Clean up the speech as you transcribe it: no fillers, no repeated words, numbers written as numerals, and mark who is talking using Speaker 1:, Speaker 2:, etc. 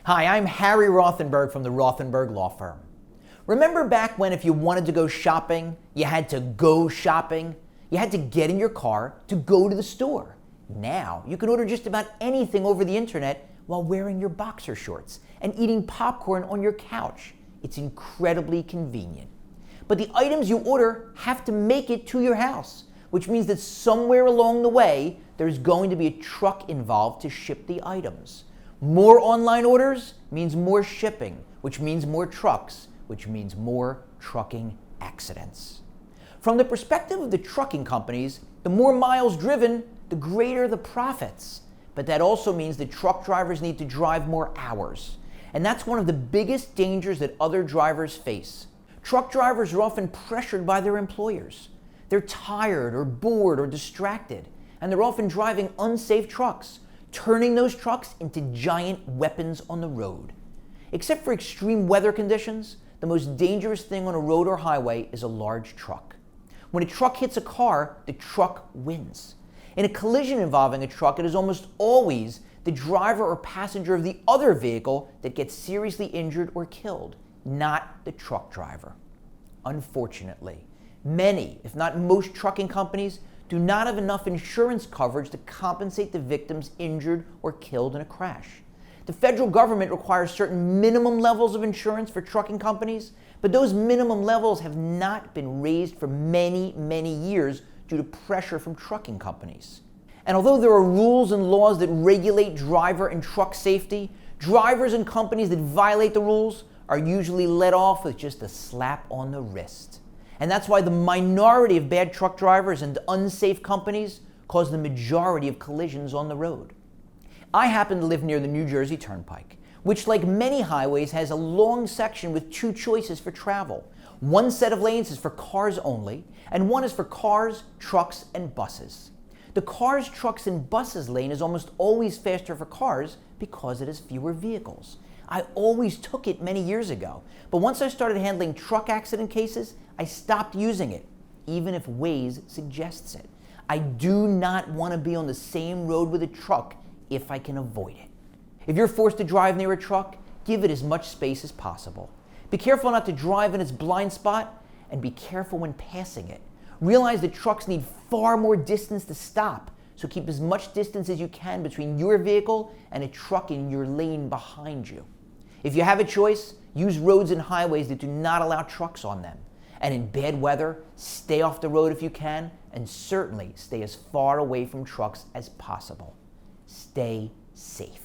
Speaker 1: Hi, I'm Harry Rothenberg from the Rothenberg Law Firm. Remember back when if you wanted to go shopping, you had to go shopping? You had to get in your car to go to the store. Now, you can order just about anything over the internet while wearing your boxer shorts and eating popcorn on your couch. It's incredibly convenient. But the items you order have to make it to your house, which means that somewhere along the way, there's going to be a truck involved to ship the items. More online orders means more shipping, which means more trucks, which means more trucking accidents. From the perspective of the trucking companies, the more miles driven, the greater the profits. But that also means that truck drivers need to drive more hours. And that's one of the biggest dangers that other drivers face. Truck drivers are often pressured by their employers. They're tired or bored or distracted, and they're often driving unsafe trucks, turning those trucks into giant weapons on the road. Except for extreme weather conditions, the most dangerous thing on a road or highway is a large truck. When a truck hits a car, the truck wins. In a collision involving a truck, it is almost always the driver or passenger of the other vehicle that gets seriously injured or killed, not the truck driver. Unfortunately, many, if not most trucking companies, do not have enough insurance coverage to compensate the victims injured or killed in a crash. The federal government requires certain minimum levels of insurance for trucking companies, but those minimum levels have not been raised for many, many years due to pressure from trucking companies. And although there are rules and laws that regulate driver and truck safety, drivers and companies that violate the rules are usually let off with just a slap on the wrist. And that's why the minority of bad truck drivers and unsafe companies cause the majority of collisions on the road. I happen to live near the New Jersey Turnpike, which, like many highways, has a long section with two choices for travel. One set of lanes is for cars only, and one is for cars, trucks, and buses. The cars, trucks, and buses lane is almost always faster for cars because it has fewer vehicles. I always took it many years ago, but once I started handling truck accident cases, I stopped using it, even if Waze suggests it. I do not want to be on the same road with a truck if I can avoid it. If you're forced to drive near a truck, give it as much space as possible. Be careful not to drive in its blind spot, and be careful when passing it. Realize that trucks need far more distance to stop, so keep as much distance as you can between your vehicle and a truck in your lane behind you. If you have a choice, use roads and highways that do not allow trucks on them. And in bad weather, stay off the road if you can, and certainly stay as far away from trucks as possible. Stay safe.